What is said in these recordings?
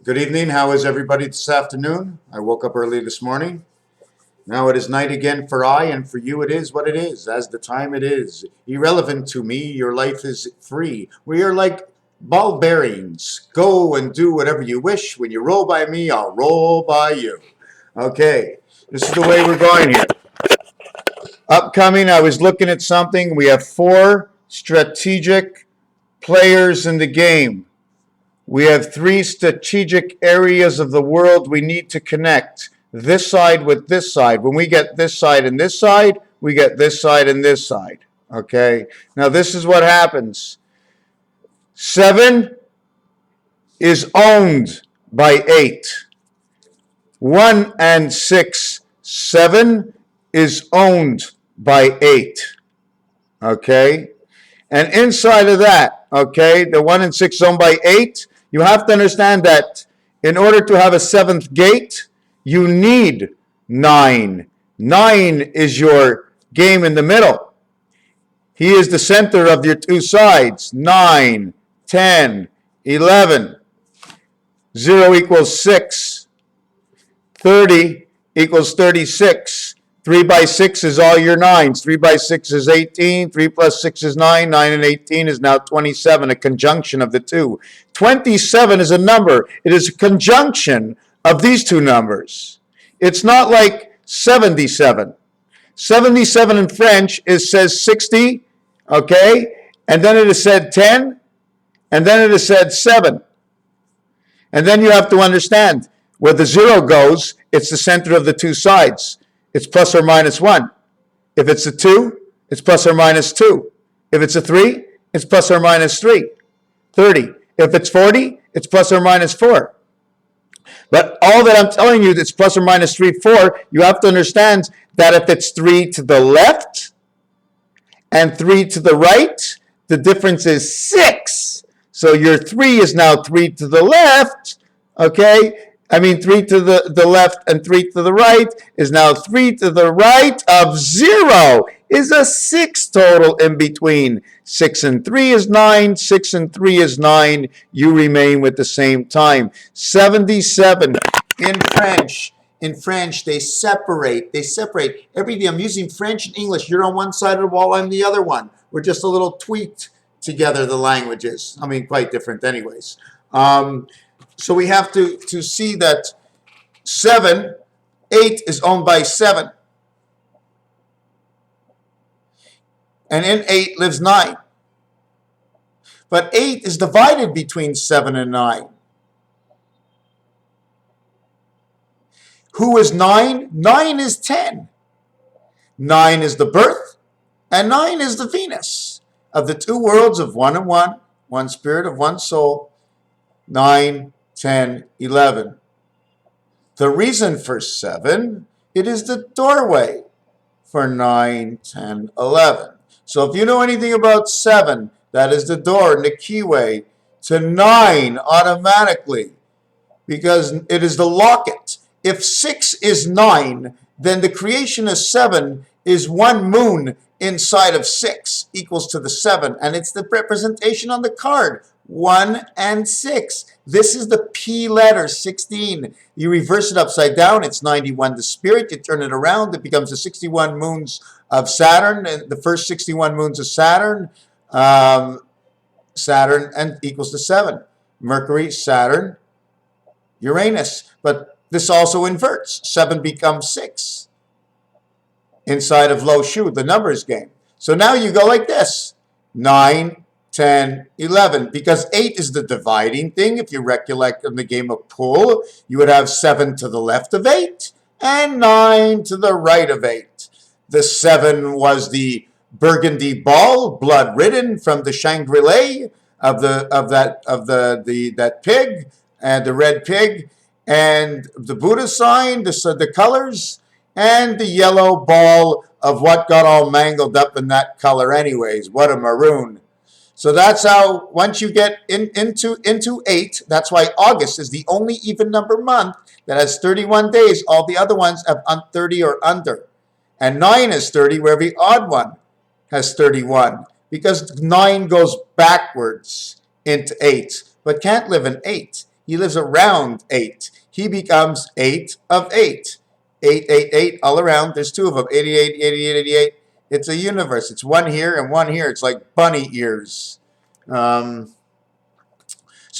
Good evening. How is everybody this afternoon? I woke up early this morning. Now it is night again for I, and for you it is what it is, as the time it is. Irrelevant to me, your life is free. We are like ball bearings. Go and do whatever you wish. When you roll by me, I'll roll by you. Okay, this is the way we're going here. Upcoming, I was looking at something. We have 4 strategic players in the game. We have 3 strategic areas of the world we need to connect. This side with this side. When we get this side and this side, we get this side and this side. Okay? Now this is what happens. 7 is owned by 8. 1 and 6, 7 is owned by 8. Okay? And inside of that, okay, the 1 and 6 owned by 8, you have to understand that in order to have a 7th gate, you need 9. 9 is your game in the middle. He is the center of your 2 sides. 9, 10, 11. 0 equals 6. 30 equals 36. 3 by 6 is all your 9s. 3 by 6 is 18. 3 plus 6 is 9. 9 and 18 is now 27, a conjunction of the 2. 27 is a number. It is a conjunction of these 2 numbers. It's not like 77. 77 in French says 60, okay? And then it is said 10, and then it is said 7. And then you have to understand, where the 0 goes, it's the center of the 2 sides. It's plus or minus 1. If it's a 2, it's plus or minus 2. If it's a 3, it's plus or minus 3. 30. If it's 40, it's plus or minus 4. But all that I'm telling you, that's plus or minus 3, 4, you have to understand that if it's 3 to the left and 3 to the right, the difference is 6. So your 3 is now 3 to the left, okay? 3 to the left and 3 to the right is now 3 to the right of 0 is a 6 total in between. 6 and 3 is 9. 6 and 3 is 9. You remain with the same time. 77 in French. In French, they separate. Everything. I'm using French and English. You're on one side of the wall, I'm the other one. We're just a little tweaked together, the languages. Quite different anyways. So we have to see that 8 is owned by 7. And in 8 lives 9. But 8 is divided between 7 and 9. Who is 9? 9 is 10. 9 is the birth, and 9 is the Venus. Of the 2 worlds of 1 and 1, one spirit of one soul, 9, 10, 11. The reason for 7, it is the doorway for 9, 10, 11. So if you know anything about 7, that is the door and the keyway to 9 automatically, because it is the locket. If 6 is 9, then the creation of 7 is 1 moon inside of 6 equals to the 7, and it's the representation on the card. 1 and 6. This is the P letter, 16. You reverse it upside down, it's 91 the spirit. You turn it around, it becomes the 61 moons of Saturn, and the first 61 moons of Saturn. Saturn and equals to 7. Mercury, Saturn, Uranus. But this also inverts. 7 becomes 6 inside of Lo Shu, the numbers game. So now you go like this. 9, 10, 11, because 8 is the dividing thing. If you recollect in the game of pool, you would have 7 to the left of 8 and 9 to the right of 8. The 7 was the burgundy ball, blood-ridden from the Shangri-La of that pig and the red pig, and the Buddha sign, the colors, and the yellow ball of what got all mangled up in that color anyways. What a maroon. So that's how, once you get into 8, that's why August is the only even number month that has 31 days. All the other ones have 30 or under. And 9 is 30, where every odd one has 31. Because 9 goes backwards into 8, but can't live in 8. He lives around 8. He becomes 8 of 8. 8, 8, 8, all around. There's 2 of them. 88, 88, 88. It's a universe. It's one here and one here. It's like bunny ears. So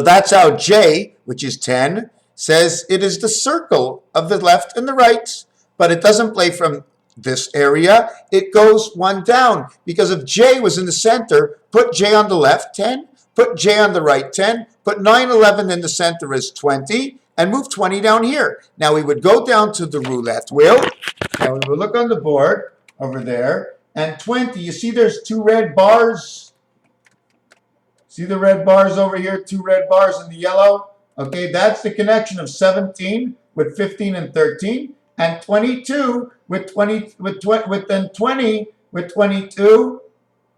that's how J, which is 10, says it is the circle of the left and the right, but it doesn't play from this area. It goes one down, because if J was in the center, put J on the left, 10, put J on the right, 10, put 9, 11 in the center as 20, and move 20 down here. Now we would go down to the roulette wheel, and we would look on the board over there, and 20, you see there's 2 red bars? See the red bars over here, 2 red bars in the yellow? Okay, that's the connection of 17 with 15 and 13, and 22 with 20 with 20 with 22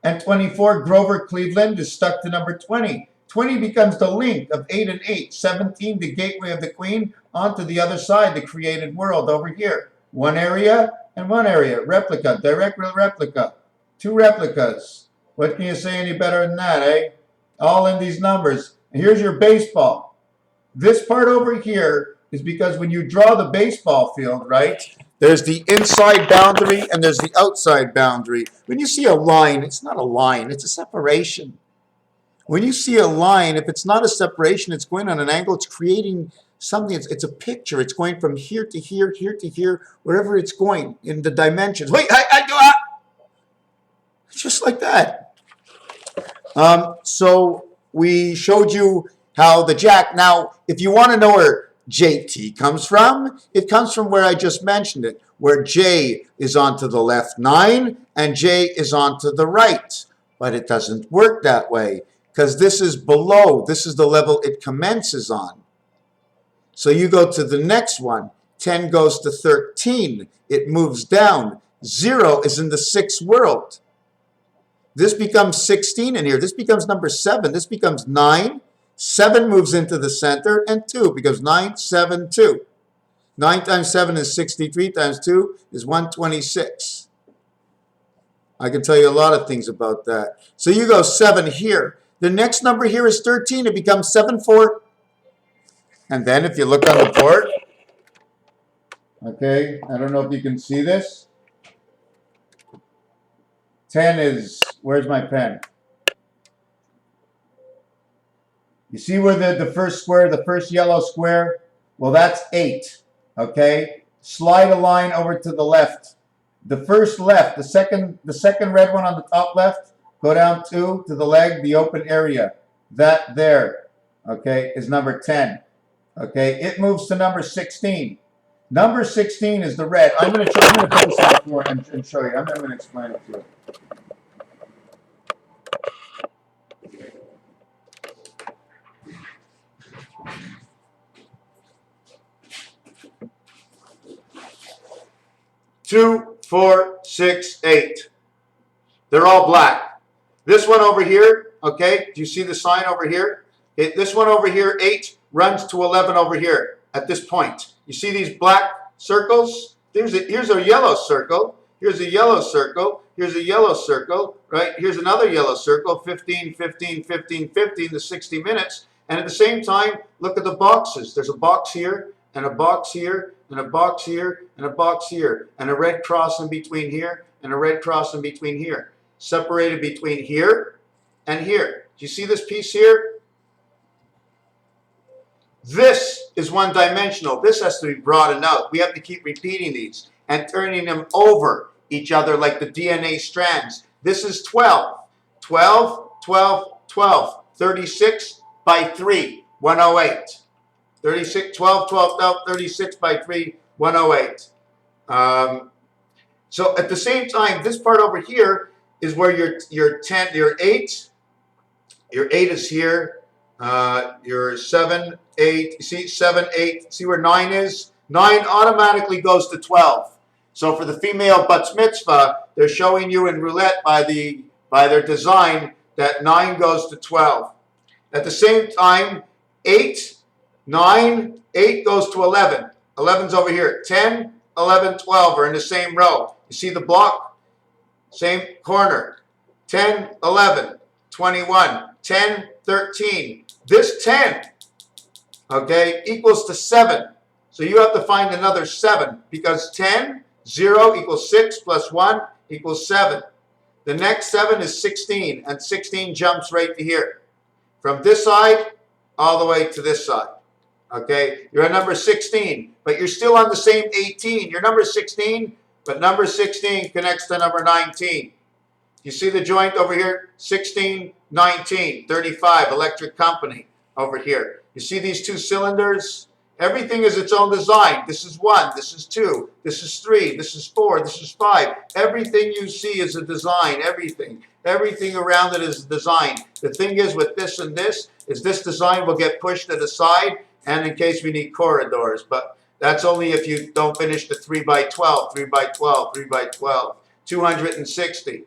and 24. Grover Cleveland is stuck to number 20. 20 becomes the link of 8 and 8. 17, the gateway of the queen, onto the other side, the created world over here. One area and one area. Replica, direct replica. 2 replicas. What can you say any better than that, eh? All in these numbers. And here's your baseball. This part over here is because when you draw the baseball field, right, there's the inside boundary and there's the outside boundary. When you see a line, it's not a line, it's a separation. When you see a line, if it's not a separation, it's going on an angle, it's creating something, it's a picture. It's going from here to here, here to here, wherever it's going in the dimensions. Wait, just like that. So we showed you how the jack, now if you want to know where JT comes from, it comes from where I just mentioned it, where J is onto the left 9 and J is onto the right. But it doesn't work that way, because this is below, this is the level it commences on. So you go to the next one, 10 goes to 13, it moves down, 0 is in the 6th world. This becomes 16 in here. This becomes number 7. This becomes 9. 7 moves into the center, and 2 becomes 9, 7, 2. 9 times 7 is 63 times 2 is 126. I can tell you a lot of things about that. So you go 7 here. The next number here is 13. It becomes 7, 4. And then if you look on the board, okay, I don't know if you can see this. 10 is, where's my pen? You see where the first square, the first yellow square? Well, that's 8, okay? Slide a line over to the left. The first left, the second red one on the top left, go down 2 to the leg, the open area. That there, okay, is number 10. Okay, it moves to number 16. Number 16 is the red. I'm going to put this on the floor and show you. I'm going to explain it to you. Two, 4, 6, 8. They're all black. This one over here, okay, do you see the sign over here? This one over here, 8, runs to 11 over here at this point. You see these black circles? Here's a yellow circle. Here's a yellow circle. Here's a yellow circle, right? Here's another yellow circle, 15, 15, 15, 15, the 60 minutes. And at the same time, look at the boxes. There's a box here, and a box here, and a box here, and a box here, and a red cross in between here, and a red cross in between here. Separated between here and here. Do you see this piece here? This is one-dimensional. This has to be broadened out. We have to keep repeating these and turning them over each other like the DNA strands. This is 12. 12, 12, 12. 36 by 3, 108. 36, 12, 12, 12, 36 by 3, 108. So at the same time, this part over here is where your 10, your 8 is here. Your 7, 8, you see 7, 8, see where 9 is? 9 automatically goes to 12. So for the female bat mitzvah, they're showing you in roulette by their design that 9 goes to 12. At the same time, 8, 9, 8 goes to 11. 11's over here. 10, 11, 12 are in the same row. You see the block? Same corner. 10, 11, 21, 10, 13. This 10 okay, equals to 7. So you have to find another 7 because 10, 0 equals 6 plus 1 equals 7. The next 7 is 16, and 16 jumps right to here. From this side all the way to this side. Okay, you're at number 16, but you're still on the same 18. You're number 16, but number 16 connects to number 19. You see the joint over here? 16, 19, 35, electric company over here. You see these two cylinders? Everything is its own design. This is 1, this is 2, this is 3, this is 4, this is 5. Everything you see is a design, everything. Everything around it is a design. The thing is with this and this, is this design will get pushed to the side, and in case we need corridors. But that's only if you don't finish the 3 by 12, 3 by 12, 3 by 12, 260.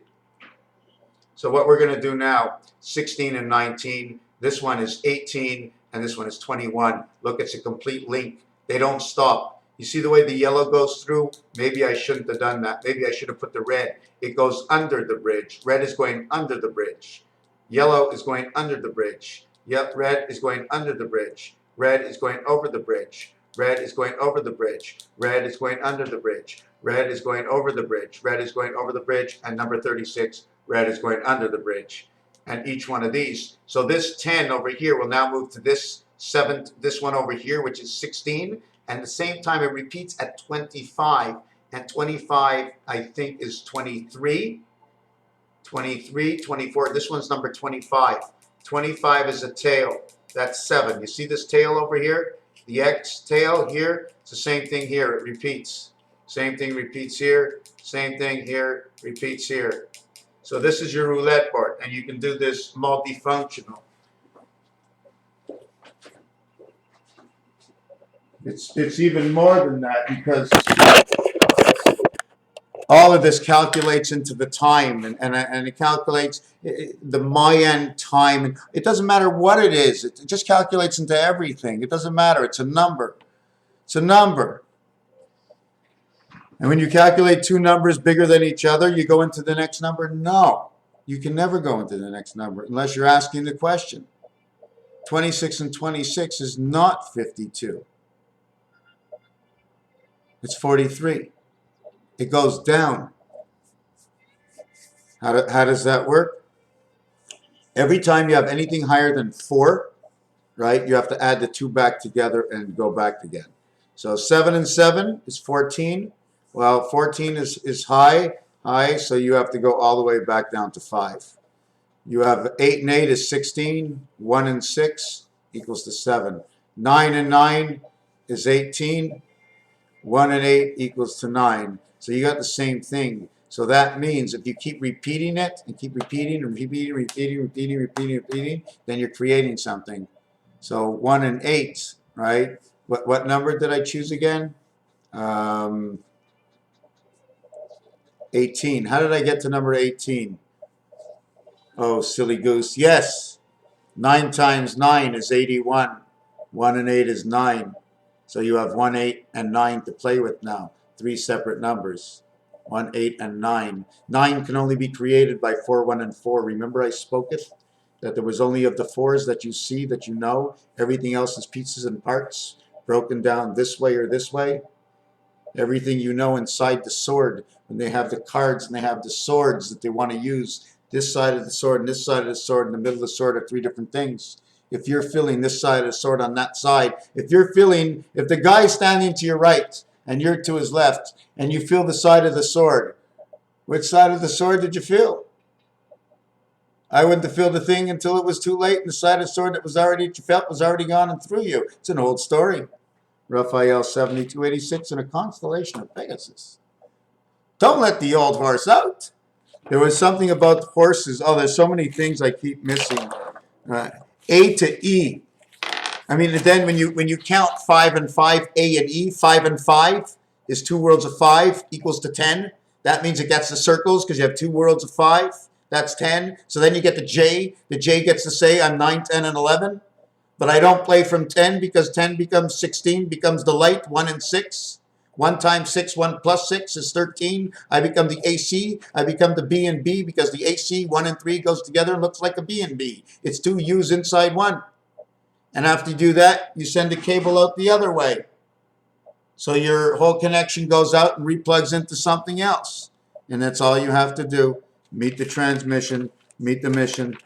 So what we're going to do now, 16 and 19, this one is 18, and this one is 21. Look, it's a complete link. They don't stop. You see the way the yellow goes through? Maybe I shouldn't have done that. Maybe I should have put the red. It goes under the bridge. Red is going under the bridge. Yellow is going under the bridge. Yep, red is going under the bridge. Red is going over the bridge. Red is going over the bridge. Red is going under the bridge. Red is going over the bridge. Red is going over the bridge. And number 36, red is going under the bridge. And each one of these. So this 10 over here will now move to this 7, this one over here, which is 16. And at the same time, it repeats at 25. And 25, I think, is 23. 23, 24. This one's number 25. 25 is a tail. That's 7. You see this tail over here? The X tail here? It's the same thing here. It repeats. Same thing repeats here. Same thing here. Repeats here. So this is your roulette board, and you can do this multifunctional. It's even more than that because all of this calculates into the time, and it calculates the Mayan time. It doesn't matter what it is. It just calculates into everything. It doesn't matter. It's a number. It's a number. And when you calculate two numbers bigger than each other, you go into the next number? No. You can never go into the next number unless you're asking the question. 26 and 26 is not 52. It's 43. It goes down. How does that work? Every time you have anything higher than 4, right, you have to add the 2 back together and go back again. So 7 and 7 is 14. Well, 14 is high, so you have to go all the way back down to 5. You have 8 and 8 is 16. 1 and 6 equals to 7. 9 and 9 is 18. 1 and 8 equals to 9. So you got the same thing. So that means if you keep repeating it and keep repeating and repeating, then you're creating something. So 1 and 8, right? What number did I choose again? 18. How did I get to number 18? Oh, silly goose. Yes. 9 times 9 is 81. 1 and 8 is 9. So you have 1, 8, and 9 to play with now. 3 separate numbers. 1, 8, and 9. 9 can only be created by 4, 1, and 4. Remember I spoke it? That there was only of the 4s that you see, that you know. Everything else is pieces and parts, broken down this way or this way. Everything you know inside the sword, when they have the cards and they have the swords that they want to use. This side of the sword and this side of the sword and the middle of the sword are 3 different things. If you're feeling this side of the sword on that side, if the guy's standing to your right and you're to his left and you feel the side of the sword, which side of the sword did you feel? I wouldn't have felt the thing until it was too late, and the side of the sword that you felt was already gone and through you. It's an old story. Raphael 7286 in a constellation of Pegasus. Don't let the old horse out. There was something about the horses. Oh, there's so many things I keep missing. A to E. I mean, then when you count 5 and 5, A and E, 5 and 5 is 2 worlds of 5 equals to 10. That means it gets the circles because you have 2 worlds of 5. That's 10. So then you get the J. The J gets to say I'm 9, 10, and 11. But I don't play from 10 because 10 becomes 16, becomes the light, 1 and 6. 1 times 6, 1 plus 6 is 13. I become the AC. I become the B and B because the AC, 1 and 3 goes together and looks like a B and B. It's 2 U's inside 1. And after you do that, you send the cable out the other way. So your whole connection goes out and replugs into something else. And that's all you have to do. Meet the transmission, meet the mission.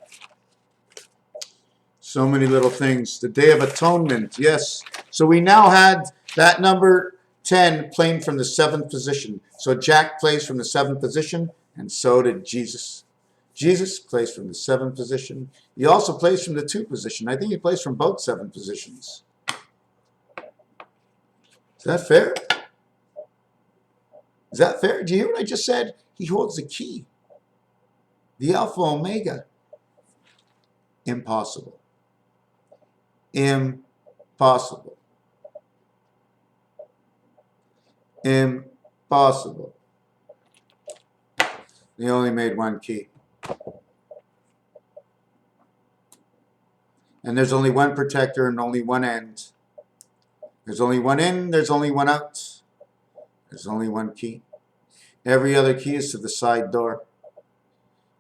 So many little things. The Day of Atonement, yes. So we now had that number 10 playing from the 7th position. So Jack plays from the 7th position, and so did Jesus. Jesus plays from the 7th position. He also plays from the 2 position. I think he plays from both 7 positions. Is that fair? Is that fair? Do you hear what I just said? He holds the key. The Alpha Omega. Impossible. Impossible. Impossible. They only made one key. And there's only one protector and only one end. There's only one in, there's only one out. There's only one key. Every other key is to the side door.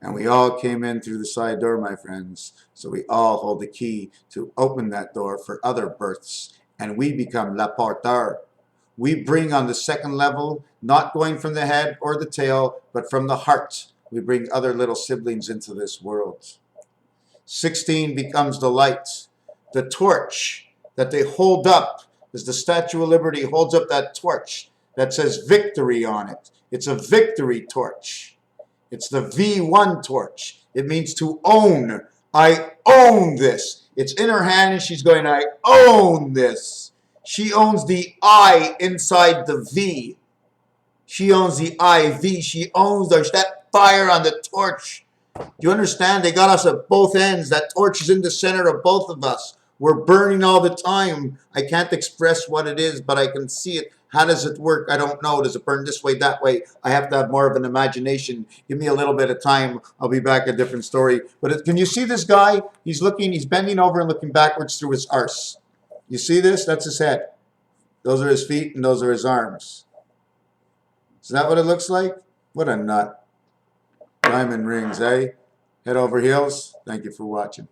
And we all came in through the side door, my friends. So we all hold the key to open that door for other births. And we become la porteur. We bring on the 2nd level, not going from the head or the tail, but from the heart. We bring other little siblings into this world. 16 becomes the light, the torch that they hold up, as the Statue of Liberty holds up that torch that says victory on it. It's a victory torch. It's the V1 torch. It means to own. I own this. It's in her hand and she's going, I own this. She owns the I inside the V. She owns the IV. She owns that fire on the torch. Do you understand? They got us at both ends. That torch is in the center of both of us. We're burning all the time. I can't express what it is, but I can see it. How does it work? I don't know. Does it burn this way, that way? I have to have more of an imagination. Give me a little bit of time. I'll be back, a different story. But can you see this guy? He's bending over and looking backwards through his arse. You see this? That's his head. Those are his feet and those are his arms. Is that what it looks like? What a nut. Diamond rings, eh? Head over heels. Thank you for watching.